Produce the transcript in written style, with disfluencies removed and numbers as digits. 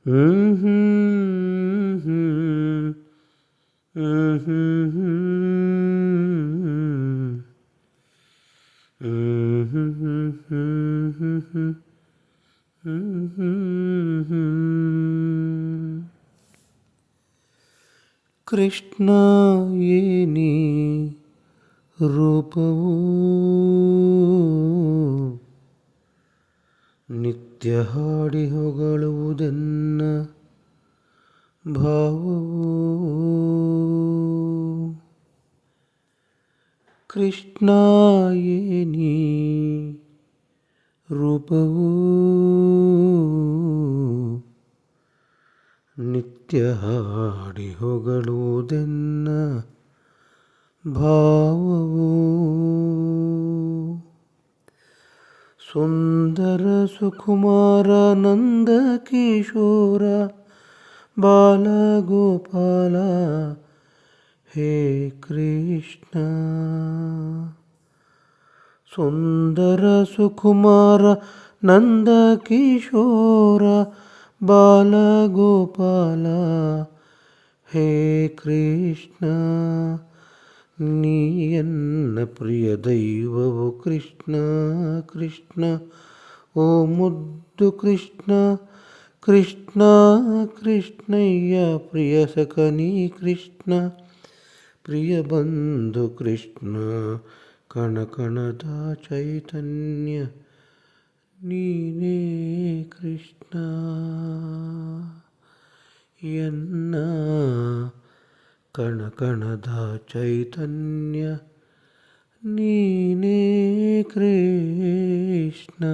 ಹ್ಮ್ ಹ್ಮ್ ಹ್ಮ್ ಹ್ಮ್ ಹ್ಮ್ ಹ್ಮ್ ಹ್ಮ್. ಕೃಷ್ಣ ಏನಿ ರೂಪವು ನಿತ್ಯ ಹಾಡಿ ಹೊಗಳುವುದೆನ್ನ ಭಾವವು. ಕೃಷ್ಣ ಏನಿ ರೂಪವು ನಿತ್ಯ ಹಾಡಿ ಹೊಗಳುವುದೆನ್ನ ಭಾವವು. ಸುಂದರ ಸುಕುಮಾರ ನಂದ ಕಿಶೋರ ಬಾಲಗೋಪಾಲ ಹೇ ಕೃಷ್ಣ. ಸುಂದರ ಸುಕುಮಾರ ನಂದ ಕಿಶೋರ ಬಾಲಗೋಪಾಲ ಹೇ ಕೃಷ್ಣ. ನೀಯನ್ನ ಪ್ರಿಯ ದೈವವು ಕೃಷ್ಣ ಕೃಷ್ಣ. ಓ ಮುದ್ದು ಕೃಷ್ಣ ಕೃಷ್ಣ ಕೃಷ್ಣಯ್ಯ. ಪ್ರಿಯ ಸಖನಿ ಕೃಷ್ಣ ಪ್ರಿಯ ಬಂಧು ಕೃಷ್ಣ. ಕಣ ಕಣದ ಚೈತನ್ಯ ನೀನೇ ಕೃಷ್ಣ. ಎನ್ನ ಕಣ ಕಣದ ಚೈತನ್ಯ ನೀನೇ ಕೃಷ್ಣ.